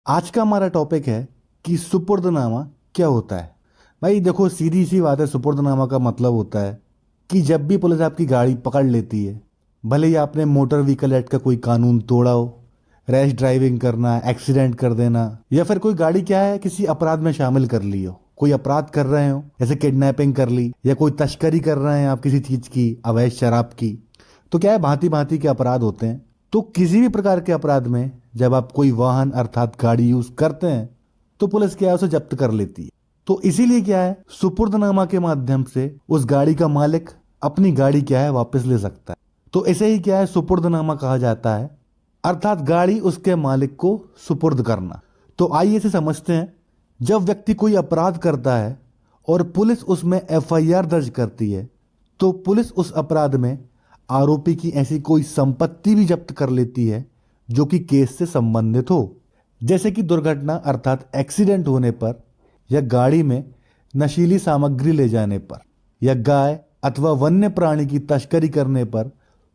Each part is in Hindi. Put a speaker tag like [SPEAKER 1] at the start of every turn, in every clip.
[SPEAKER 1] आज का हमारा टॉपिक है कि सुपुर्दनामा क्या होता है। भाई देखो, सीधी सी बात है। सुपुर्दनामा का मतलब होता है कि जब भी पुलिस आपकी गाड़ी पकड़ लेती है, भले ही आपने मोटर व्हीकल एक्ट का कोई कानून तोड़ा हो, रैश ड्राइविंग करना, एक्सीडेंट कर देना, या फिर कोई गाड़ी क्या है किसी अपराध में शामिल कर ली हो, कोई अपराध कर रहे हो जैसे किडनैपिंग कर ली, या कोई तस्करी कर रहे हैं आप किसी चीज की, अवैध शराब की, तो क्या है भांति भांति के अपराध होते हैं। तो किसी भी प्रकार के अपराध में जब आप कोई वाहन अर्थात गाड़ी यूज करते हैं तो पुलिस क्या है उसे जब्त कर लेती है। तो इसीलिए क्या है, सुपुर्दनामा के माध्यम से उस गाड़ी का मालिक अपनी गाड़ी क्या है वापस ले सकता है। तो इसे ही क्या है सुपुर्दनामा कहा जाता है, अर्थात गाड़ी उसके मालिक को सुपुर्द करना। तो आइए इसे समझते हैं। जब व्यक्ति कोई अपराध करता है और पुलिस उसमें एफआईआर दर्ज करती है, तो पुलिस उस अपराध में आरोपी की ऐसी कोई संपत्ति भी जब्त कर लेती है जो कि केस से संबंधित हो, जैसे कि दुर्घटना अर्थात एक्सीडेंट होने पर, या गाड़ी में नशीली सामग्री ले जाने पर, या गाय अथवा वन्य प्राणी की तस्करी करने पर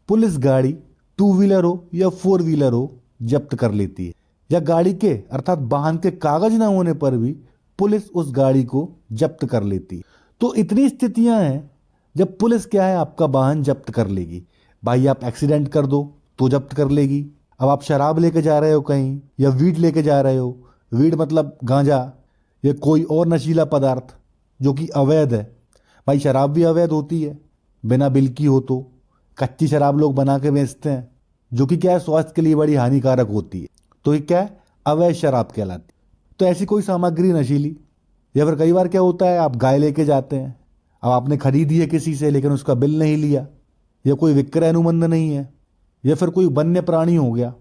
[SPEAKER 1] पुलिस गाड़ी टू व्हीलर हो या फोर व्हीलर हो जब्त कर लेती है। या गाड़ी के अर्थात वाहन के कागज न होने पर भी पुलिस उस गाड़ी को जब्त कर लेती है। तो इतनी स्थितियां हैं जब पुलिस क्या है आपका वाहन जब्त कर लेगी। भाई आप एक्सीडेंट कर दो तो जब्त कर लेगी। अब आप शराब लेके जा रहे हो कहीं, या वीड लेके जा रहे हो, वीड मतलब गांजा या कोई और नशीला पदार्थ जो कि अवैध है। भाई शराब भी अवैध होती है, बिना बिल की हो तो। कच्ची शराब लोग बना के बेचते हैं जो कि क्या है स्वास्थ्य के लिए बड़ी हानिकारक होती है। तो ये क्या है, अवैध शराब कहलाती है। तो ऐसी कोई सामग्री नशीली, या फिर कई बार क्या होता है आप गाय लेके जाते हैं, अब आपने खरीदी है किसी से लेकिन उसका बिल नहीं लिया, या कोई विक्रय अनुबंध नहीं है, या फिर कोई वन्य प्राणी हो गया,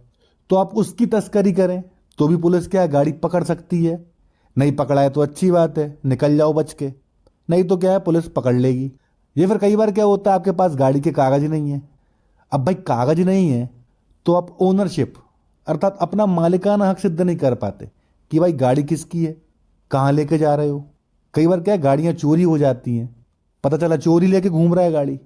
[SPEAKER 1] तो आप उसकी तस्करी करें तो भी पुलिस क्या है गाड़ी पकड़ सकती है। नहीं पकड़ा है तो अच्छी बात है, निकल जाओ बच के, नहीं तो क्या है पुलिस पकड़ लेगी। या फिर कई बार क्या होता है आपके पास गाड़ी के कागज नहीं है। अब भाई कागज नहीं है तो आप ओनरशिप अर्थात अपना मालिकाना हक सिद्ध नहीं कर पाते कि भाई गाड़ी किसकी है, कहाँ लेके जा रहे हो। कई बार क्या है गाड़ियां चोरी हो जाती हैं, पता चला चोरी लेके घूम रहा है गाड़ी,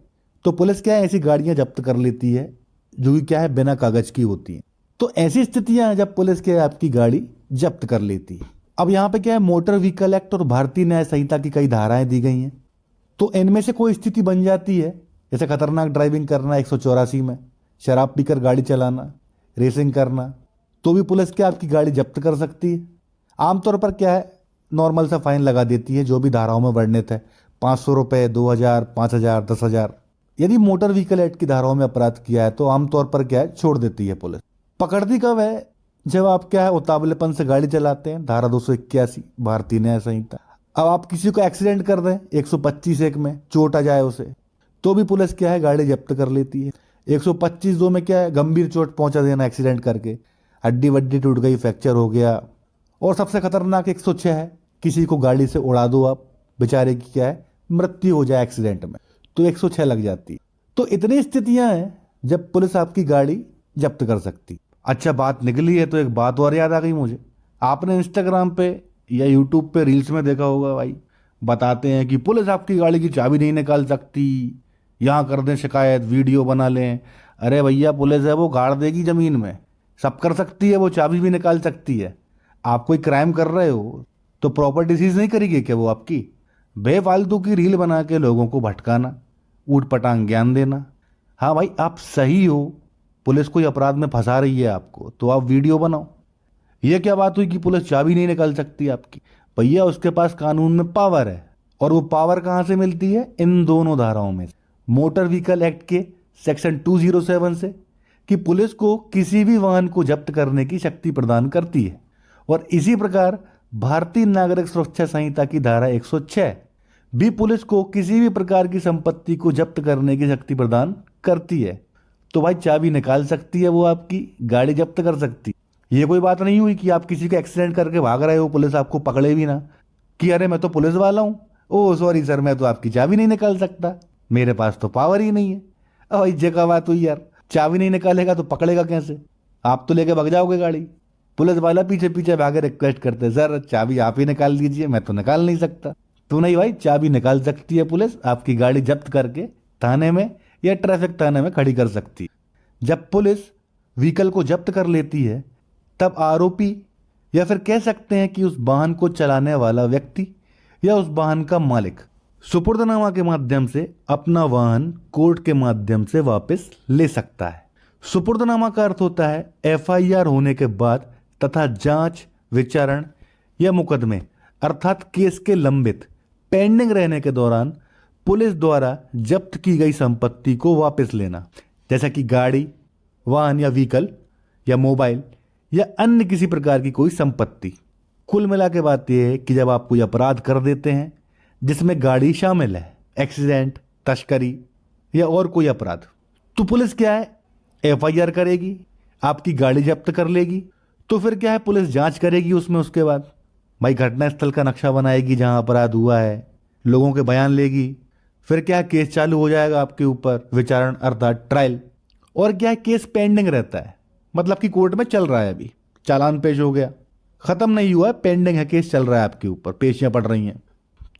[SPEAKER 1] तो पुलिस क्या है ऐसी गाड़ियां जब्त कर लेती है जो कि क्या है बिना कागज की होती हैं। तो ऐसी स्थितियां हैं जब पुलिस क्या है आपकी गाड़ी जब्त कर लेती है। अब यहाँ पे क्या है मोटर व्हीकल एक्ट और भारतीय न्याय संहिता की कई धाराएं दी गई हैं। तो इनमें से कोई स्थिति बन जाती है जैसे खतरनाक ड्राइविंग करना 184 में, शराब पीकर गाड़ी चलाना, रेसिंग करना, तो भी पुलिस क्या आपकी गाड़ी जब्त कर सकती है। आमतौर पर क्या है नॉर्मल सा फाइन लगा देती है जो भी धाराओं में वर्णित है, 500 रुपये, 2000, 5000, 10,000। यदि मोटर व्हीकल एक्ट की धाराओं में अपराध किया है तो आमतौर पर क्या है छोड़ देती है पुलिस। पकड़ती कब है, जब आप क्या है उतावलेपन से गाड़ी चलाते हैं, धारा 281 भारतीय न्याय संहिता। अब आप किसी को एक्सीडेंट कर दें 125(1) में, चोट आ जाए उसे, तो भी पुलिस क्या है गाड़ी जब्त कर लेती है। 125(2) में क्या है गंभीर चोट पहुंचा देना एक्सीडेंट करके, हड्डी वड्डी टूट गई, फ्रैक्चर हो गया। और सबसे खतरनाक 106 है, किसी को गाड़ी से उड़ा दो आप, बेचारे की क्या है मृत्यु हो जाए एक्सीडेंट में, तो 106 लग जाती है। तो इतनी स्थितियां हैं जब पुलिस आपकी गाड़ी जब्त कर सकती। अच्छा बात निकली है तो एक बात और याद आ गई मुझे। आपने इंस्टाग्राम पे या यूट्यूब पे रील्स में देखा होगा भाई, बताते हैं कि पुलिस आपकी गाड़ी की चाबी नहीं निकाल सकती, यहाँ कर दें शिकायत, वीडियो बना लें। अरे भैया पुलिस है वो गाड़ देगी जमीन में, सब कर सकती है, वो चाबी भी निकाल सकती है। आप कोई क्राइम कर रहे हो तो प्रॉपर्टी सीज नहीं करेगी क्या वो आपकी? बेफालतू की रील बना के लोगों को भटकाना, ऊट पटांग ज्ञान देना। हाँ भाई आप सही हो, पुलिस कोई अपराध में फंसा रही है आपको तो आप वीडियो बनाओ। यह क्या बात हुई कि पुलिस चाबी नहीं निकाल सकती आपकी? भैया उसके पास कानून में पावर है, और वो पावर कहां से मिलती है? इन दोनों धाराओं में, मोटर व्हीकल एक्ट के सेक्शन 207 से, कि पुलिस को किसी भी वाहन को जब्त करने की शक्ति प्रदान करती है। और इसी प्रकार भारतीय नागरिक सुरक्षा संहिता की धारा 106 भी पुलिस को किसी भी प्रकार की संपत्ति को जब्त करने की शक्ति प्रदान करती है। तो भाई चाबी निकाल सकती है वो आपकी, गाड़ी जब्त कर सकती है। ये कोई बात नहीं हुई कि आप किसी का एक्सीडेंट करके भाग रहे हो, पुलिस आपको पकड़े भी ना, कि अरे मैं तो पुलिस वाला हूं, ओह सॉरी सर मैं तो आपकी चाबी नहीं निकाल सकता, मेरे पास तो पावर ही नहीं है। अब ये जगह बात हुई यार, चाबी नहीं निकालेगा तो पकड़ेगा कैसे? आप तो लेके भाग जाओगे गाड़ी। पुलिस वाला पीछे पीछे भागे रिक्वेस्ट करते, सर चाबी आप ही निकाल दीजिए, मैं तो निकाल नहीं सकता। तो नहीं भाई, चाबी निकाल सकती है पुलिस, आपकी गाड़ी जब्त करके थाने में या ट्रैफिक थाने में खड़ी कर सकती है। जब पुलिस व्हीकल को जब्त कर लेती है तब आरोपी या फिर कह सकते हैं कि उस वाहन को चलाने वाला व्यक्ति या उस वाहन का मालिक सुपुर्दनामा के माध्यम से अपना वाहन कोर्ट के माध्यम से वापस ले सकता है। सुपुर्दनामा का अर्थ होता है एफआईआर होने के बाद तथा जांच, विचारण या मुकदमे अर्थात केस के लंबित पेंडिंग रहने के दौरान पुलिस द्वारा जब्त की गई संपत्ति को वापस लेना, जैसा कि गाड़ी, वाहन या व्हीकल या मोबाइल या अन्य किसी प्रकार की कोई संपत्ति। कुल मिला के बात यह है कि जब आप कोई अपराध कर देते हैं जिसमें गाड़ी शामिल है, एक्सीडेंट, तस्करी या और कोई अपराध, तो पुलिस क्या है, एफआईआर करेगी, आपकी गाड़ी जब्त कर लेगी। तो फिर क्या है, पुलिस जांच करेगी उसमें, उसके बाद भाई घटनास्थल का नक्शा बनाएगी जहां अपराध हुआ है, लोगों के बयान लेगी, फिर क्या है, केस चालू हो जाएगा आपके ऊपर, विचारण अर्थात ट्रायल। और क्या है, केस पेंडिंग रहता है, मतलब कि कोर्ट में चल रहा है, अभी चालान पेश हो गया, खत्म नहीं हुआ है, पेंडिंग है, केस चल रहा है आपके ऊपर, पेशियां पड़ रही हैं।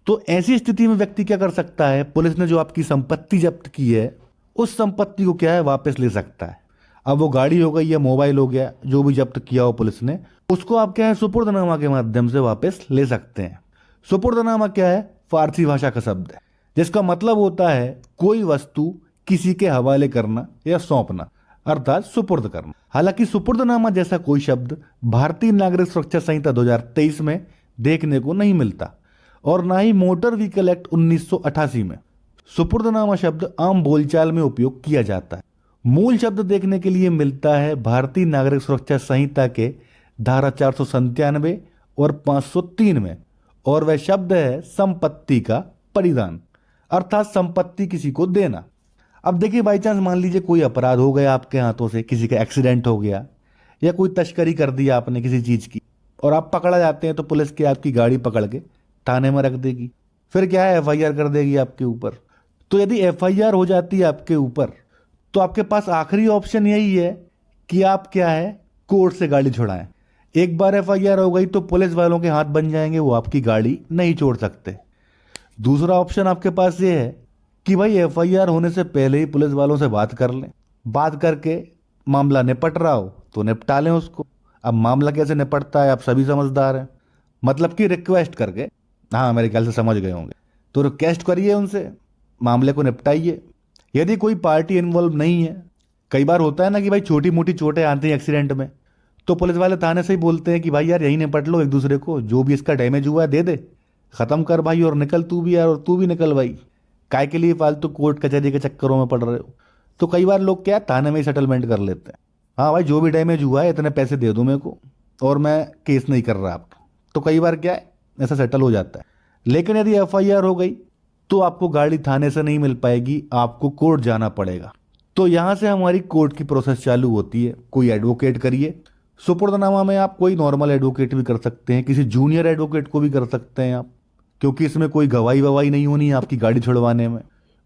[SPEAKER 1] तो ऐसी स्थिति में व्यक्ति क्या कर सकता है, पुलिस ने जो आपकी संपत्ति जब्त की है उस संपत्ति को क्या है, वापस ले सकता है। अब वो गाड़ी हो गई या मोबाइल हो गया, जो भी जब्त किया हो पुलिस ने, उसको आप क्या है, सुपुर्दनामा के माध्यम से वापस ले सकते हैं। सुपुर्दनामा क्या है, फारसी भाषा का शब्द है जिसका मतलब होता है कोई वस्तु किसी के हवाले करना या सौंपना, अर्थात सुपुर्द करना। हालांकि सुपुर्दनामा जैसा कोई शब्द भारतीय नागरिक सुरक्षा संहिता 2023 में देखने को नहीं मिलता और ना ही मोटर व्हीकल एक्ट 1988 में सुपुर्दनामा शब्द आम बोलचाल में उपयोग किया जाता है। मूल शब्द देखने के लिए मिलता है भारतीय नागरिक सुरक्षा संहिता के धारा 497 और 503 में, और वह शब्द है संपत्ति का परिधान, अर्थात संपत्ति किसी को देना। अब देखिए, बाई चांस मान लीजिए कोई अपराध हो गया आपके हाथों से, किसी का एक्सीडेंट हो गया या कोई तस्करी कर दिया आपने किसी चीज की, और आप पकड़ा जाते हैं, तो पुलिस की आपकी गाड़ी पकड़ के थाने में रख देगी, फिर क्या है, एफआईआर कर देगी आपके ऊपर। तो यदि एफआईआर हो जाती है आपके ऊपर, तो आपके पास आखिरी ऑप्शन यही है कि आप क्या है, कोर्ट से गाड़ी छुड़ाएं। एक बार एफआईआर हो गई तो पुलिस वालों के हाथ बन जाएंगे, वो आपकी गाड़ी नहीं छोड़ सकते। दूसरा ऑप्शन आपके पास ये है कि भाई एफआईआर होने से पहले ही पुलिस वालों से बात कर लें, बात करके मामला निपट रहा हो तो निपटा लें उसको। अब मामला कैसे निपटता है आप सभी समझदार हैं, मतलब कि रिक्वेस्ट करके, हाँ मेरे ख्याल से समझ गए होंगे, तो रिक्वेस्ट करिए उनसे, मामले को निपटाइए। यदि कोई पार्टी इन्वॉल्व नहीं है, कई बार होता है ना कि भाई छोटी मोटी चोटें आती हैं एक्सीडेंट में, तो पुलिस वाले थाने से ही बोलते हैं कि भाई यार यही निपट लो एक दूसरे को, जो भी इसका डैमेज हुआ है दे दे, खत्म कर भाई, और निकल तू भी यार, और तू भी निकल भाई, काय के लिए फालतू कोर्ट कचहरी के चक्करों में पड़ रहे हो। तो कई बार लोग क्या थाने में ही सेटलमेंट कर लेते हैं, हाँ भाई जो भी डैमेज हुआ है इतने पैसे दे दो मेरे को और मैं केस नहीं कर रहा आपका। तो कई बार क्या है, ऐसा सेटल हो जाता है। लेकिन यदि एफआईआर हो गई तो आपको गाड़ी थाने से नहीं मिल पाएगी, आपको कोर्ट जाना पड़ेगा। तो यहां से हमारी कोर्ट की प्रोसेस चालू होती है। कोई एडवोकेट करिए, सुपुर्दनामा में आप कोई नॉर्मल एडवोकेट भी कर सकते हैं, किसी जूनियर एडवोकेट को भी कर सकते हैं आप, क्योंकि इसमें कोई गवाही ववाही नहीं होनी है आपकी गाड़ी छुड़वाने में,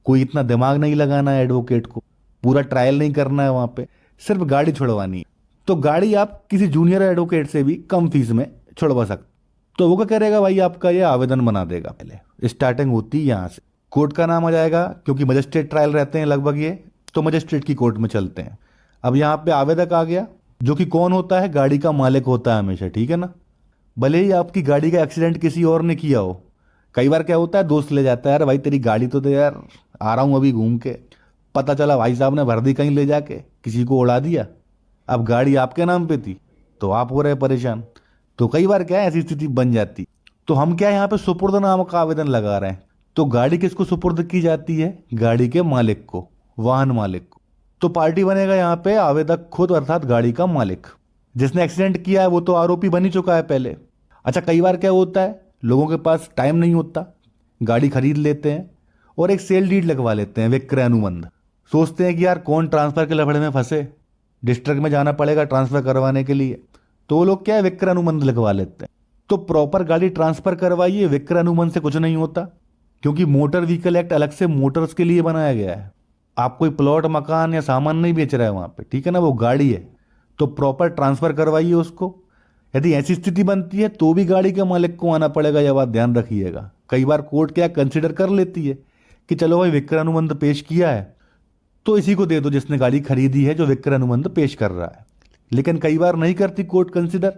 [SPEAKER 1] कोई इतना दिमाग नहीं लगाना है एडवोकेट को, पूरा ट्रायल नहीं करना है वहां पे, सिर्फ गाड़ी छुड़वानी है। तो गाड़ी आप किसी जूनियर एडवोकेट से भी कम फीस में छुड़वा सकते। तो वो क्या करेगा भाई, आपका ये आवेदन बना देगा। पहले स्टार्टिंग होती है यहाँ से, कोर्ट का नाम आ जाएगा, क्योंकि मजिस्ट्रेट ट्रायल रहते हैं लगभग ये, तो मजिस्ट्रेट की कोर्ट में चलते हैं। अब यहाँ पे आवेदक आ गया, जो कि कौन होता है, गाड़ी का मालिक होता है हमेशा, ठीक है ना। भले ही आपकी गाड़ी का एक्सीडेंट किसी और ने किया हो, कई बार क्या होता है दोस्त ले जाता है, यार भाई तेरी गाड़ी तो दे यार, आ रहा हूं अभी घूम के, पता चला भाई साहब ने भर दी कहीं ले जाके, किसी को उड़ा दिया, अब गाड़ी आपके नाम पे थी तो आप हो रहे परेशान। तो कई बार क्या है, ऐसी स्थिति बन जाती। तो हम क्या यहाँ पे सुपुर्दनामा का आवेदन लगा रहे हैं। तो गाड़ी किसको सुपुर्द की जाती है, गाड़ी के मालिक को, वाहन मालिक को। तो पार्टी बनेगा यहाँ पे आवेदक खुद, अर्थात गाड़ी का मालिक। जिसने एक्सीडेंट किया है वो तो आरोपी बन ही चुका है पहले। अच्छा, कई बार क्या होता है, लोगों के पास टाइम नहीं होता, गाड़ी खरीद लेते हैं और एक सेल डीड लगवा लेते हैं, विक्रय अनुबंध। सोचते हैं कि यार कौन ट्रांसफर के लफड़े में फंसे, डिस्ट्रिक्ट में जाना पड़ेगा ट्रांसफर करवाने के लिए, तो वो लोग क्या है, विक्रय अनुबंध लगवा लेते हैं। तो प्रॉपर गाड़ी ट्रांसफर करवाइए, विक्रय अनुबंध से कुछ नहीं होता, क्योंकि मोटर व्हीकल एक्ट अलग से मोटर्स के लिए बनाया गया है। आप कोई प्लॉट, मकान या सामान नहीं बेच रहे हैं वहां पे, ठीक है ना, वो गाड़ी है। तो प्रॉपर ट्रांसफर करवाइए उसको। यदि ऐसी स्थिति बनती है तो भी गाड़ी के मालिक को आना पड़ेगा, यह बात ध्यान रखिएगा। कई बार कोर्ट क्या कंसिडर कर लेती है कि चलो भाई विक्रय अनुबंध पेश किया है तो इसी को दे दो जिसने गाड़ी खरीदी है, जो विक्रय अनुबंध पेश कर रहा है। लेकिन कई बार नहीं करती कोर्ट कंसिडर,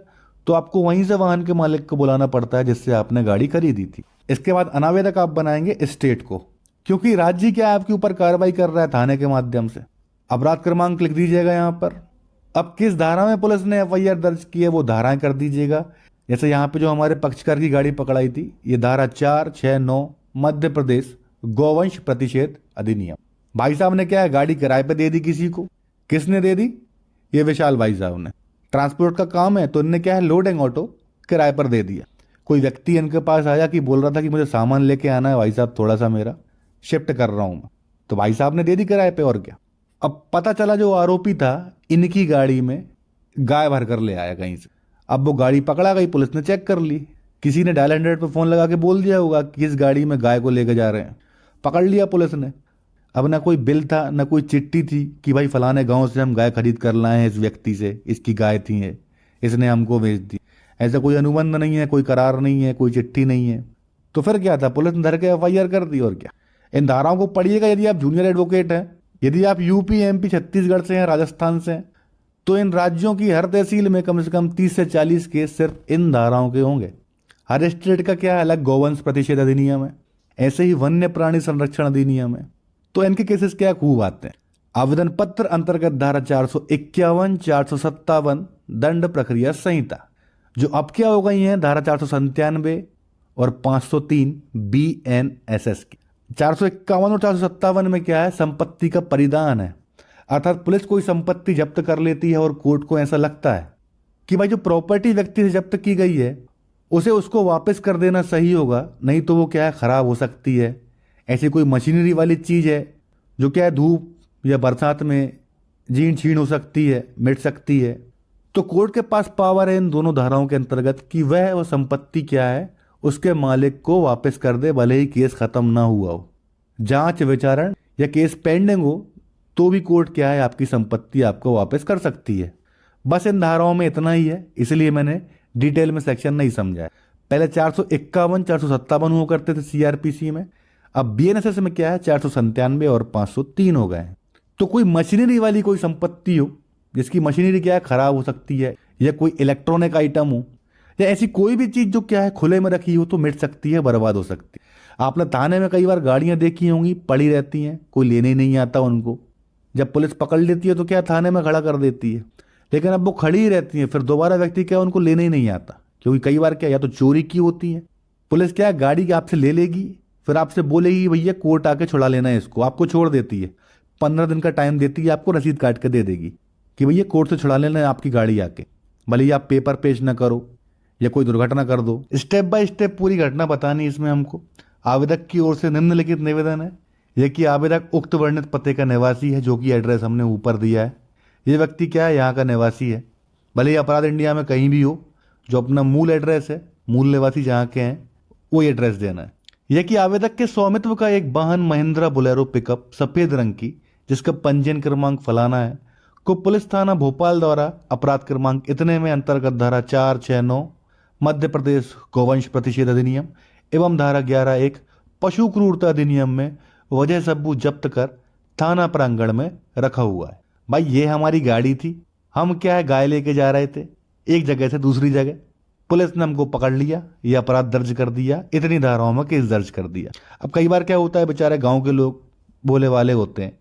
[SPEAKER 1] तो आपको वहीं से वाहन के मालिक को बुलाना पड़ता है जिससे आपने गाड़ी खरीदी थी। इसके बाद अनावेदक आप बनाएंगे स्टेट को, क्योंकि राज्य क्या आपके ऊपर कार्रवाई कर रहा है थाने के माध्यम से। अपराध क्रमांक लिख दीजिएगा यहाँ पर। अब किस धारा में पुलिस ने एफआईआर दर्ज की है वो धाराएं कर दीजिएगा। जैसे यहाँ पे जो हमारे पक्षकार की गाड़ी पकड़ाई थी, ये धारा 469 मध्य प्रदेश गौवंश प्रतिषेध अधिनियम। भाई साहब ने क्या है, गाड़ी किराए पे दे दी किसी को। किसने दे दी? ये विशाल भाई साहब ने। ट्रांसपोर्ट का काम है तो इनने क्या है, लोडिंग ऑटो किराए पर दे दिया। कोई व्यक्ति इनके पास आया कि बोल रहा था कि मुझे सामान लेके आना है भाई साहब, थोड़ा सा मेरा शिफ्ट कर रहा हूं मैं, तो भाई साहब ने दे दी किराए पे। और क्या, अब पता चला जो आरोपी था इनकी गाड़ी में गाय भर कर ले आया कहीं से। अब वो गाड़ी पकड़ा गई, पुलिस ने चेक कर ली। किसी ने डायल 100 पे फोन लगा के बोल दिया होगा कि इस गाड़ी में गाय को लेके जा रहे हैं। पकड़ लिया पुलिस ने। अब ना कोई बिल था ना कोई चिट्ठी थी कि भाई फलाने गांव से हम गाय खरीद कर लाए हैं इस व्यक्ति से, इसकी गाय थी है, इसने हमको भेज दी। ऐसा कोई अनुबंध नहीं है, कोई करार नहीं है, कोई चिट्ठी नहीं है। तो फिर क्या था, पुलिस ने धर के एफआईआर कर दी। और क्या, इन धाराओं को पढ़िएगा यदि आप जूनियर एडवोकेट हैं। यदि आप यूपी एमपी छत्तीसगढ़ से हैं, राजस्थान से हैं, तो इन राज्यों की हर तहसील में कम से कम 30 से 40 केस सिर्फ इन धाराओं के होंगे। हर स्टेट का क्या अलग गौवंश प्रतिषेध अधिनियम है, ऐसे ही वन्य प्राणी संरक्षण अधिनियम है। तो इनके केसेस क्या खूब आते हैं। आवेदन पत्र अंतर्गत धारा 451 457 दंड प्रक्रिया संहिता, जो अब क्या हो गई है धारा 497 और 503 BNSS की। 451 और 457 में क्या है, संपत्ति का परिदान है। अर्थात पुलिस कोई संपत्ति जब्त कर लेती है और कोर्ट को ऐसा लगता है कि भाई जो प्रॉपर्टी व्यक्ति से जब्त की गई है उसे उसको वापस कर देना सही होगा, नहीं तो वो क्या है खराब हो सकती है। ऐसी कोई मशीनरी वाली चीज़ है जो क्या है धूप या बरसात में जीर्ण छीण हो सकती है, मिट सकती है। तो कोर्ट के पास पावर है इन दोनों धाराओं के अंतर्गत कि वह वो संपत्ति क्या है उसके मालिक को वापस कर दे, भले ही केस खत्म ना हुआ हो। जांच विचारण या केस पेंडिंग हो तो भी कोर्ट क्या है आपकी संपत्ति आपको वापस कर सकती है। बस इन धाराओं में इतना ही है, इसलिए मैंने डिटेल में सेक्शन नहीं समझा है। पहले 451 457 हुआ करते थे सीआरपीसी में, अब बीएनएसएस में क्या है 497 और 503 हो गए हैं। तो कोई मशीनरी वाली कोई संपत्ति हो जिसकी मशीनरी क्या है खराब हो सकती है, या कोई इलेक्ट्रॉनिक आइटम हो, या ऐसी कोई भी चीज जो क्या है खुले में रखी हो तो मिट सकती है, बर्बाद हो सकती है। आपने थाने में कई बार गाड़ियां देखी होंगी पड़ी रहती हैं, कोई लेने ही नहीं आता उनको। जब पुलिस पकड़ लेती है तो क्या थाने में खड़ा कर देती है, लेकिन अब वो खड़ी ही रहती है, फिर दोबारा व्यक्ति क्या उनको लेने ही नहीं आता, क्योंकि कई बार क्या या तो चोरी की होती है। पुलिस क्या गाड़ी आपसे ले लेगी, फिर आपसे बोलेगी भैया कोर्ट आके छुड़ा लेना है इसको, आपको छोड़ देती है। 15 दिन का टाइम देती है आपको, रसीद काट के दे देगी कि भैया कोर्ट से छुड़ा लेना है आपकी गाड़ी आके, भले ही आप पेपर पेश ना करो या कोई दुर्घटना कर दो। स्टेप बाय स्टेप पूरी घटना बतानी इसमें हमको। आवेदक की ओर से निम्नलिखित निवेदन है यह कि आवेदक उक्त वर्णित पते का निवासी है, जो कि एड्रेस हमने ऊपर दिया है। ये व्यक्ति क्या है यहाँ का निवासी है, भले ही अपराध इंडिया में कहीं भी हो, जो अपना मूल एड्रेस है, मूल निवासी जहाँ के हैं वो एड्रेस देना है। यह कि आवेदक के स्वामित्व का एक वाहन महिंद्रा बोलेरो पिकअप सफेद रंग की, जिसका पंजीयन क्रमांक फलाना है, को पुलिस थाना भोपाल द्वारा अपराध क्रमांक इतने में अंतर्गत धारा 469 मध्य प्रदेश गौवंश प्रतिषेध अधिनियम एवं धारा 11(1) पशु क्रूरता अधिनियम में वजह सबूत जब्त कर थाना प्रांगण में रखा हुआ है। भाई ये हमारी गाड़ी थी, हम क्या है गाय लेके जा रहे थे एक जगह से दूसरी जगह, पुलिस ने हमको पकड़ लिया, ये अपराध दर्ज कर दिया, इतनी धाराओं में केस दर्ज कर दिया। अब कई बार क्या होता है, बेचारे गांव के लोग भोले वाले होते हैं,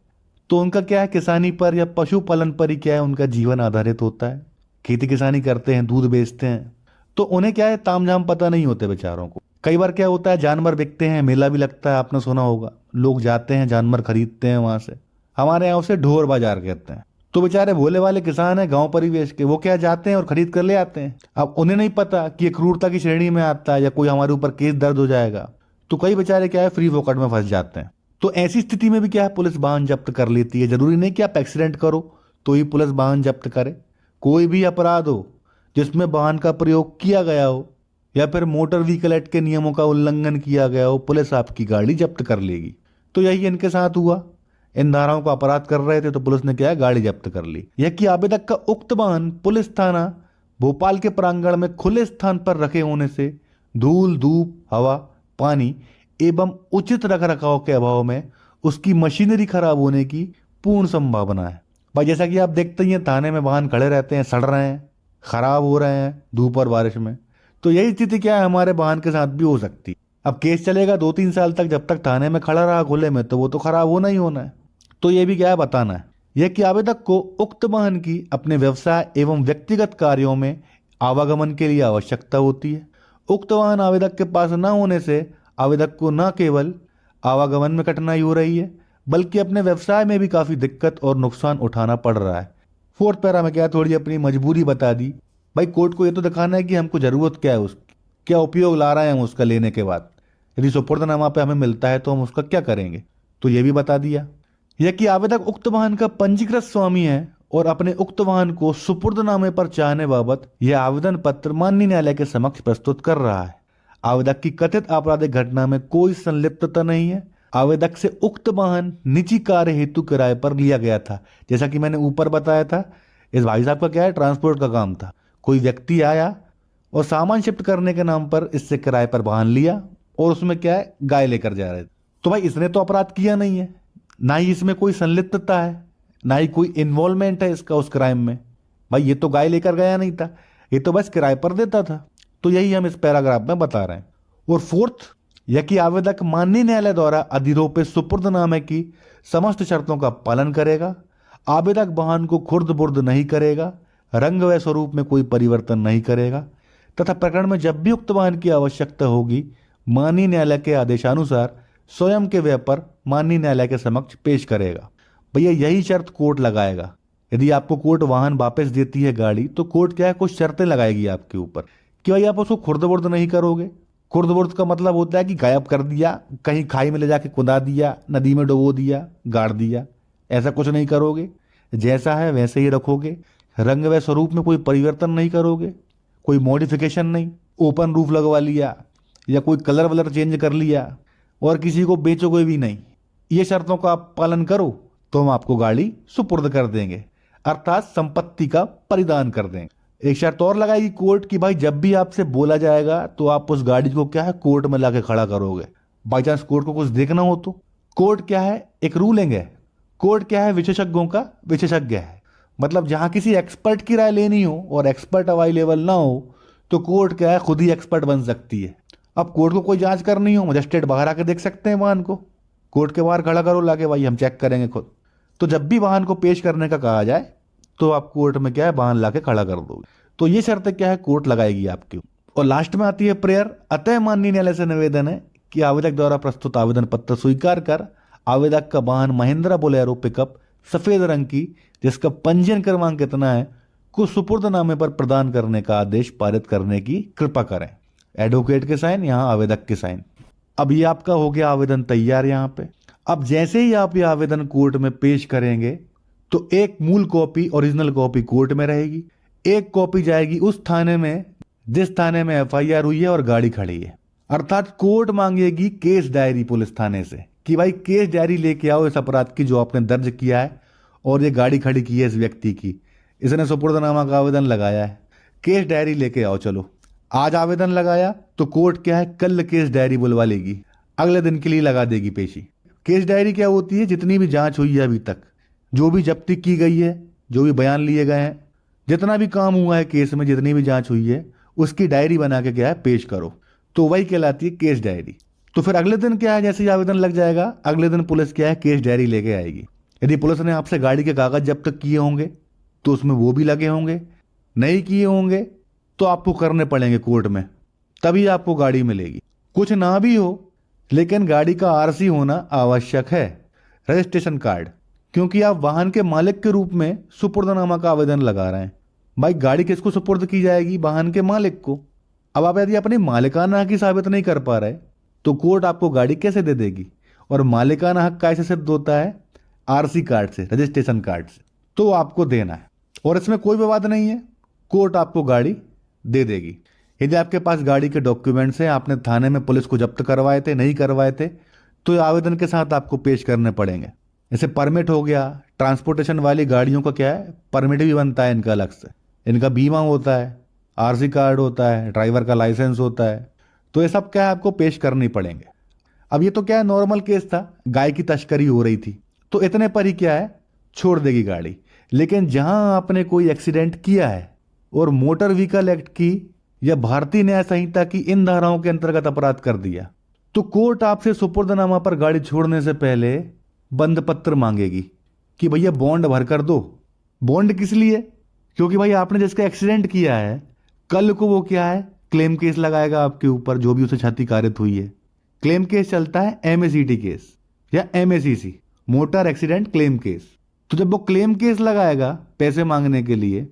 [SPEAKER 1] तो उनका क्या है किसानी पर या पशुपालन पर ही क्या है उनका जीवन आधारित होता है। खेती किसानी करते हैं, दूध बेचते हैं, तो उन्हें क्या है तामझाम पता नहीं होते बेचारों को। कई बार क्या होता है जानवर बिकते हैं, मेला भी लगता है, आपने सुना होगा, लोग जाते हैं जानवर खरीदते हैं वहां से। हमारे यहाँ उसे ढोर बाजार कहते हैं। तो बेचारे भोले वाले किसान हैं गांव परिवेश के, वो क्या जाते हैं और खरीद कर ले आते हैं। अब उन्हें नहीं पता कि ये क्रूरता की श्रेणी में आता है या कोई हमारे ऊपर केस दर्ज हो जाएगा, तो कई बेचारे क्या है फ्री फोकट में फंस जाते हैं। तो ऐसी स्थिति में भी क्या है पुलिस वाहन जब्त कर लेती है। जरूरी नहीं कि आप एक्सीडेंट करो तो ही पुलिस वाहन जब्त करे। कोई भी अपराध हो जिसमें वाहन का प्रयोग किया गया हो या फिर मोटर व्हीकल एक्ट के नियमों का उल्लंघन किया गया हो, पुलिस आपकी गाड़ी जब्त कर लेगी। तो यही इनके साथ हुआ, इन धाराओं का अपराध कर रहे थे तो पुलिस ने क्या है गाड़ी जब्त कर ली। यह कि आवेदक का उक्त वाहन पुलिस थाना भोपाल के प्रांगण में खुले स्थान पर रखे होने से धूल धूप हवा पानी एवं उचित रख रखाव के अभाव में उसकी मशीनरी खराब होने की पूर्ण संभावना है। भाई जैसा कि आप देखते ही हैं थाने में वाहन खड़े रहते हैं, सड़ रहे हैं, खराब हो रहे हैं धूप और बारिश में। तो यही स्थिति क्या है हमारे वाहन के साथ भी हो सकती है। अब केस चलेगा 2-3 साल तक, जब तक थाने में खड़ा रहा खुले में, तो वो तो खराब होना ही होना है। तो ये भी क्या है बताना है, यह कि आवेदक को उक्त वाहन की अपने व्यवसाय एवं व्यक्तिगत कार्यों में आवागमन के लिए आवश्यकता होती है। उक्त वाहन आवेदक के पास न होने से आवेदक को न केवल आवागमन में कठिनाई हो रही है, बल्कि अपने व्यवसाय में भी काफ़ी दिक्कत और नुकसान उठाना पड़ रहा है। फोर्थ पैरा में क्या थोड़ी अपनी मजबूरी बता दी। भाई कोर्ट को ये तो दिखाना है कि हमको ज़रूरत क्या है उसकी, क्या उपयोग ला रहे हैं हम उसका लेने के बाद। यदि सुपुर्दनामा पे हमें मिलता है तो हम उसका क्या करेंगे, तो ये भी बता दिया। यह कि आवेदक उक्त वाहन का पंजीकृत स्वामी है और अपने उक्त वाहन को सुपुर्दनामे पर चाहने बाबत यह आवेदन पत्र माननीय न्यायालय के समक्ष प्रस्तुत कर रहा है। आवेदक की कथित आपराधिक घटना में कोई संलिप्तता नहीं है। आवेदक से उक्त वाहन निजी कार्य हेतु किराए पर लिया गया था। जैसा कि मैंने ऊपर बताया था, इस भाई साहब का क्या है, ट्रांसपोर्ट का काम था। कोई व्यक्ति आया और सामान शिफ्ट करने के नाम पर इससे किराए पर वाहन लिया और उसमें क्या है, गाय लेकर जा रहे थे। तो भाई इसने तो अपराध किया नहीं है, ना ही इसमें कोई संलिप्तता है, ना ही कोई इन्वॉल्वमेंट है इसका उस क्राइम में। भाई ये तो गाय लेकर गया नहीं था, ये तो बस किराए पर देता था। तो यही हम इस पैराग्राफ में बता रहे हैं। और फोर्थ, यह कि आवेदक माननीय न्यायालय द्वारा अधिरोपित सुपुर्दनामे की समस्त शर्तों का पालन करेगा। आवेदक वाहन को खुर्द बुर्द नहीं करेगा, रंग व स्वरूप में कोई परिवर्तन नहीं करेगा तथा प्रकरण में जब भी उक्त वाहन की आवश्यकता होगी माननीय न्यायालय के आदेशानुसार स्वयं के व्यय पर माननीय न्यायालय के समक्ष पेश करेगा। भैया यही शर्त कोर्ट लगाएगा। यदि आपको कोर्ट वाहन वापस देती है गाड़ी, तो कोर्ट क्या है, कुछ शर्तें लगाएगी आपके ऊपर कि भाई आप उसको खुर्द बुर्द नहीं करोगे। खुर्द बुर्द का मतलब होता है कि गायब कर दिया, कहीं खाई में ले जाके कुदा दिया, नदी में डुबो दिया, गाड़ दिया, ऐसा कुछ नहीं करोगे। जैसा है वैसे ही रखोगे। रंग व स्वरूप में कोई परिवर्तन नहीं करोगे, कोई मॉडिफिकेशन नहीं, ओपन रूफ लगवा लिया या कोई कलर वलर चेंज कर लिया और किसी को बेचोगे भी नहीं। ये शर्तों का आप पालन करो तो हम आपको गाड़ी सुपुर्द कर देंगे, अर्थात संपत्ति का परिदान कर देंगे। एक शर्त और लगाएगी कोर्ट की भाई जब भी आपसे बोला जाएगा तो आप उस गाड़ी को क्या है, कोर्ट में लाके खड़ा करोगे। बाई चांस कोर्ट को कुछ देखना हो तो कोर्ट क्या है, एक रूलिंग है। कोर्ट क्या है, विशेषज्ञों का विशेषज्ञ है। मतलब जहां किसी एक्सपर्ट की राय लेनी हो और एक्सपर्ट अवेलेबल ना हो तो कोर्ट क्या है, खुद ही एक्सपर्ट बन सकती है। अब कोर्ट को कोई जांच करनी हो, मजिस्ट्रेट बाहर आके देख सकते हैं वाहन को, कोर्ट के बाहर खड़ा करो लाके, भाई हम चेक करेंगे खुद। तो जब भी वाहन को पेश करने का कहा जाए तो आप कोर्ट में क्या है, वाहन लाके खड़ा कर दोगे। तो ये शर्तें क्या है, कोर्ट लगाएगी आपकी। और लास्ट में आती है प्रेयर। अतः माननीय न्यायालय से निवेदन है कि आवेदक द्वारा प्रस्तुत आवेदन पत्र स्वीकार कर आवेदक का वाहन महिंद्रा बोलेरो पिकअप सफेद रंग की, जिसका पंजीयन क्रमांक कितना है, को सुपुर्दनामे पर प्रदान करने का आदेश पारित करने की कृपा करें। एडवोकेट के साइन, यहाँ आवेदक के साइन। अब ये आपका हो गया आवेदन तैयार यहाँ पे। अब जैसे ही आप ये आवेदन कोर्ट में पेश करेंगे तो एक मूल कॉपी, ओरिजिनल कॉपी कोर्ट में रहेगी, एक कॉपी जाएगी उस थाने में जिस थाने में एफआईआर हुई है और गाड़ी खड़ी है। अर्थात कोर्ट मांगेगी केस डायरी पुलिस थाने से कि भाई केस डायरी लेके आओ इस अपराध की जो आपने दर्ज किया है और ये गाड़ी खड़ी की है इस व्यक्ति की, इसने सुपुर्दनामा का आवेदन लगाया है, केस डायरी लेके आओ। चलो आज आवेदन लगाया तो कोर्ट क्या है, कल केस डायरी बुलवा लेगी, अगले दिन के लिए लगा देगी पेशी। केस डायरी क्या होती है, जितनी भी जांच हुई है अभी तक, जो भी जब्ती की गई है, जो भी बयान लिए गए हैं, जितना भी काम हुआ है केस में, जितनी भी जांच हुई है, उसकी डायरी बना के क्या है पेश करो, तो वही कहलाती है केस डायरी। तो फिर अगले दिन क्या है, जैसे ही आवेदन लग जाएगा अगले दिन पुलिस क्या है, केस डायरी लेके आएगी। यदि पुलिस ने आपसे गाड़ी के कागज जब्त किए होंगे तो उसमें वो भी लगे होंगे, नहीं किए होंगे तो आपको करने पड़ेंगे कोर्ट में, तभी आपको गाड़ी मिलेगी। कुछ ना भी हो लेकिन गाड़ी का आरसी होना आवश्यक है, रजिस्ट्रेशन कार्ड, क्योंकि आप वाहन के मालिक के रूप में सुपुर्दनामा का आवेदन लगा रहे हैं। भाई गाड़ी किसको सुपुर्द की जाएगी, वाहन के मालिक को। अब आप यदि अपनी मालिकाना हक की साबित नहीं कर पा रहे तो कोर्ट आपको गाड़ी कैसे दे देगी। और मालिकाना हक कैसे सिद्ध होता है, आरसी कार्ड से, रजिस्ट्रेशन कार्ड से, तो आपको देना है और इसमें कोई विवाद नहीं है, कोर्ट आपको गाड़ी दे देगी। यदि आपके पास गाड़ी के डॉक्यूमेंट्स हैं, आपने थाने में पुलिस को जब्त करवाए थे, नहीं करवाए थे, तो ये आवेदन के साथ आपको पेश करने पड़ेंगे। जैसे परमिट हो गया, ट्रांसपोर्टेशन वाली गाड़ियों का क्या है, परमिट भी बनता है इनका अलग से, इनका बीमा होता है, आरसी कार्ड होता है, ड्राइवर का लाइसेंस होता है, तो ये सब क्या है आपको पेश करनी पड़ेंगे। अब ये तो क्या है, नॉर्मल केस था, गाय की तस्करी हो रही थी, तो इतने पर ही क्या है छोड़ देगी गाड़ी। लेकिन जहां आपने कोई एक्सीडेंट किया है, और मोटर व्हीकल एक्ट की या भारतीय न्याय संहिता की इन धाराओं के अंतर्गत अपराध कर दिया तो कोर्ट आपसे सुपुर्दनामा पर गाड़ी छोड़ने से पहले बंद पत्र मांगेगी कि भैया बॉन्ड भर कर दो। बॉन्ड किस लिए? क्योंकि भाई आपने जिसका एक्सीडेंट किया है कल को वो क्या है, क्लेम केस लगाएगा आपके ऊपर, जो भी उसे क्षति कारित हुई है। क्लेम केस चलता है एमएसीटी केस या MPSC, motor accident claim case. तो जब वो क्लेम केस लगाएगा पैसे मांगने के लिए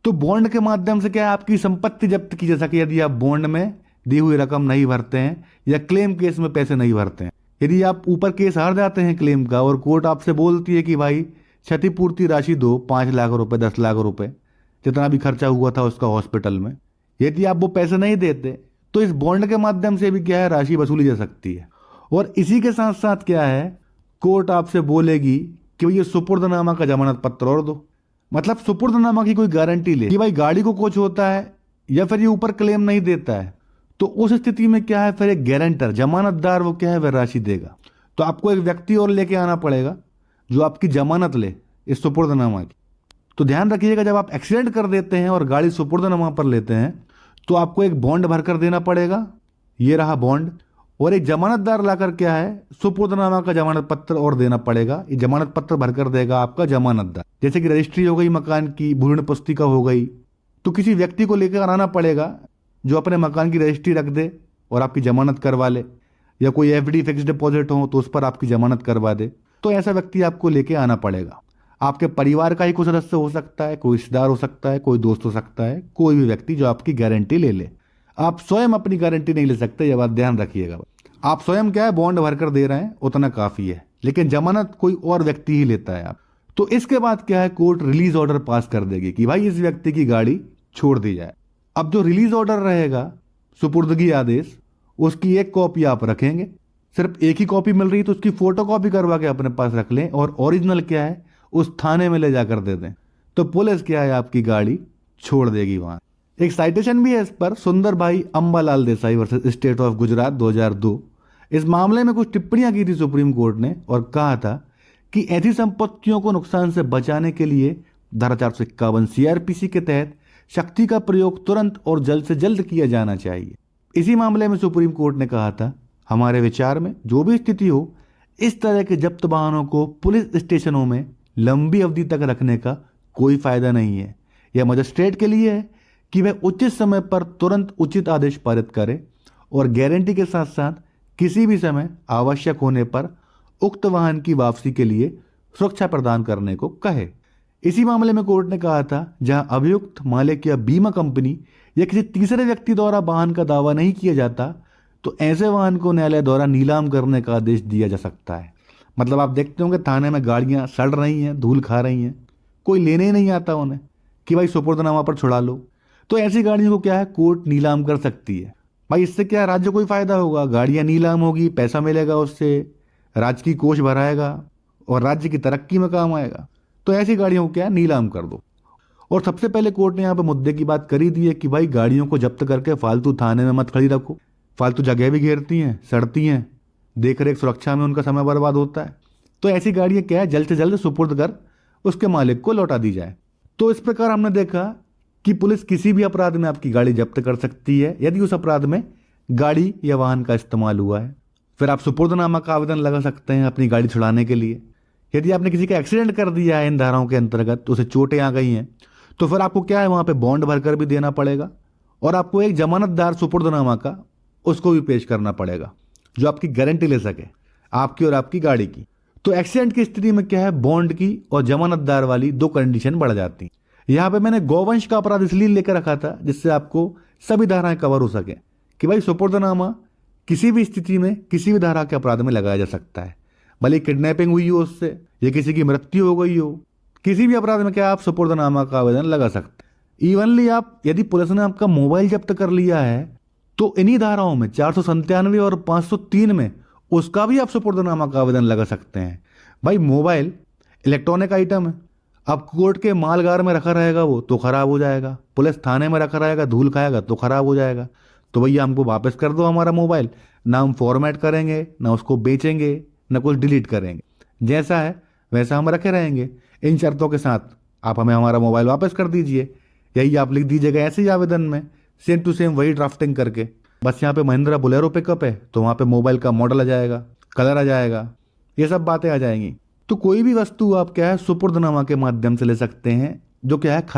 [SPEAKER 1] तो बॉन्ड के माध्यम से क्या है, आपकी संपत्ति जब्त की जा सके यदि आप बॉन्ड में दी हुई रकम नहीं भरते हैं या क्लेम केस में पैसे नहीं भरते हैं। यदि आप ऊपर केस हार जाते हैं क्लेम का और कोर्ट आपसे बोलती है कि भाई क्षतिपूर्ति राशि दो, 5 लाख रुपए, 10 लाख रुपए, जितना भी खर्चा हुआ था उसका हॉस्पिटल में, यदि आप वो पैसे नहीं देते तो इस बॉन्ड के माध्यम से भी क्या है, राशि वसूली जा सकती है। और इसी के साथ साथ क्या है, कोर्ट आपसे बोलेगी कि भाई ये सुपुर्दनामा का जमानत पत्र और दो। मतलब सुपुर्दनामा की कोई गारंटी ले कि भाई गाड़ी को कुछ होता है या फिर ये ऊपर क्लेम नहीं देता है तो उस स्थिति में क्या है, फिर एक गारंटर, जमानतदार, वो क्या है, वह राशि देगा। तो आपको एक व्यक्ति और लेके आना पड़ेगा जो आपकी जमानत ले इस सुपुर्दनामा की। तो ध्यान रखिएगा, जब आप एक्सीडेंट कर देते हैं और गाड़ी सुपुर्दनामा पर लेते हैं तो आपको एक बॉन्ड भरकर देना पड़ेगा। ये रहा बॉन्ड। और एक जमानतदार लाकर क्या है, सुपुर्दनामा का जमानत पत्र और देना पड़ेगा। ये जमानत पत्र भरकर देगा आपका जमानतदार। जैसे कि रजिस्ट्री हो गई मकान की, भूर्ण पुस्तिका हो गई, तो किसी व्यक्ति को लेकर आना पड़ेगा जो अपने मकान की रजिस्ट्री रख दे और आपकी जमानत करवा ले, या कोई एफडी फिक्स डिपॉजिट हो तो उस पर आपकी जमानत करवा दे। तो ऐसा व्यक्ति आपको लेके आना पड़ेगा। आपके परिवार का ही कोई सदस्य हो सकता है, कोई रिश्तेदार हो सकता है, कोई दोस्त हो सकता है, कोई भी व्यक्ति जो आपकी गारंटी ले ले। आप स्वयं अपनी गारंटी नहीं ले सकते, ये बात ध्यान रखिएगा। आप स्वयं क्या है, बॉन्ड भरकर दे रहे हैं, उतना काफी है, लेकिन जमानत कोई और व्यक्ति ही लेता है। आप तो इसके बाद क्या है, कोर्ट रिलीज ऑर्डर पास कर देगी कि भाई इस व्यक्ति की गाड़ी छोड़ दी जाए। अब जो रिलीज ऑर्डर रहेगा, सुपुर्दगी आदेश, उसकी एक कॉपी आप रखेंगे। सिर्फ एक ही कॉपी मिल रही है तो उसकी फोटो कॉपी करवा के अपने पास रख लें और ओरिजिनल क्या है उस थाने में ले जाकर दे दें। तो पुलिस क्या है, आपकी गाड़ी छोड़ देगी वहां। एक साइटेशन भी है इस पर, सुंदर भाई Ambalal Desai versus state of Gujarat 2002। इस मामले में कुछ टिप्पणियां की थी सुप्रीम कोर्ट ने और कहा था कि ऐसी संपत्तियों को नुकसान से बचाने के लिए धारा 451 सीआरपीसी के तहत शक्ति का प्रयोग तुरंत और जल्द से जल्द किया जाना चाहिए। इसी मामले में सुप्रीम कोर्ट ने कहा था, हमारे विचार में जो भी स्थिति हो, इस तरह के जब्त वाहनों को पुलिस स्टेशनों में लंबी अवधि तक रखने का कोई फायदा नहीं है। यह मजिस्ट्रेट के लिए है कि वह उचित समय पर तुरंत उचित आदेश पारित करे और गारंटी के साथ साथ किसी भी समय आवश्यक होने पर उक्त वाहन की वापसी के लिए सुरक्षा प्रदान करने को कहे। इसी मामले में कोर्ट ने कहा था, जहां अभियुक्त मालिक या बीमा कंपनी या किसी तीसरे व्यक्ति द्वारा वाहन का दावा नहीं किया जाता तो ऐसे वाहन को न्यायालय द्वारा नीलाम करने का आदेश दिया जा सकता है। मतलब आप देखते होंगे थाने में गाड़ियां सड़ रही हैं, धूल खा रही हैं, कोई लेने ही नहीं आता उन्हें कि भाई सुपुर्दनामा पर छुड़ा लो। तो ऐसी गाड़ियों को क्या है, कोर्ट नीलाम कर सकती है। भाई इससे क्या राज्य को ही फायदा होगा, गाड़ियां नीलाम होगी, पैसा मिलेगा, उससे राज्य की कोष भराएगा और राज्य की तरक्की में काम आएगा। तो ऐसी गाड़ियों को क्या नीलाम कर दो। और सबसे पहले कोर्ट ने यहाँ पे मुद्दे की बात करी दी है कि भाई गाड़ियों को जब्त करके फालतू थाने में मत खड़ी रखो, फालतू जगह भी घेरती हैं, सड़ती हैं, देख रेख सुरक्षा में उनका समय बर्बाद होता है। तो ऐसी गाड़ियां क्या है, जल्द से जल्द सुपुर्द कर उसके मालिक को लौटा दी जाए। तो इस प्रकार हमने देखा कि पुलिस किसी भी अपराध में आपकी गाड़ी जब्त कर सकती है यदि उस अपराध में गाड़ी या वाहन का इस्तेमाल हुआ है। फिर आप सुपुर्दनामा का आवेदन लगा सकते हैं अपनी गाड़ी छुड़ाने के लिए। यदि आपने किसी का एक्सीडेंट कर दिया है इन धाराओं के अंतर्गत, तो उसे चोटें आ गई हैं, तो फिर आपको क्या है, वहां पे बॉन्ड भरकर भी देना पड़ेगा और आपको एक जमानतदार सुपुर्दनामा का उसको भी पेश करना पड़ेगा जो आपकी गारंटी ले सके, आपकी और आपकी गाड़ी की। तो एक्सीडेंट की स्थिति में क्या है, बॉन्ड की और जमानतदार वाली दो कंडीशन बढ़ जाती। यहां पे मैंने गौवंश का अपराध इसलिए लेकर रखा था जिससे आपको सभी धाराएं कवर हो सके कि भाई सुपुर्दनामा किसी भी स्थिति में किसी भी धारा के अपराध में लगाया जा सकता है, भले किडनैपिंग हुई हो उससे या किसी की मृत्यु हो गई हो, किसी भी अपराध में क्या आप सुपुर्दनामा का आवेदन लगा सकते हैं। इवनली आप यदि पुलिस ने आपका मोबाइल जब्त कर लिया है तो इन्हीं धाराओं में 497 और 503 में उसका भी आप सुपुर्दनामा का आवेदन लगा सकते हैं। भाई मोबाइल इलेक्ट्रॉनिक आइटम है, अब कोर्ट के मालगार में रखा रहेगा वो तो खराब हो जाएगा, पुलिस थाने में रखा रहेगा, धूल खाएगा तो खराब हो जाएगा। तो भैया हमको वापस कर दो हमारा मोबाइल, ना हम फॉर्मेट करेंगे, ना उसको बेचेंगे, ना कुछ डिलीट करेंगे, जैसा है वैसा हम रखे रहेंगे। इन शर्तों के साथ आप हमें हमारा मोबाइल वापस कर दीजिए यही आप लिख दीजिएगा ऐसे ही आवेदन में, सेम टू सेम वही ड्राफ्टिंग करके। बस यहाँ पे महिंद्रा बोलेरो पिकअप है तो वहाँ पे मोबाइल का मॉडल आ जाएगा, कलर आ जाएगा, ये सब बातें आ जाएंगी। तो कोई भी वस्तु आप क्या है सुपुर्दनामा के माध्यम से ले सकते हैं, जो क्या है खराब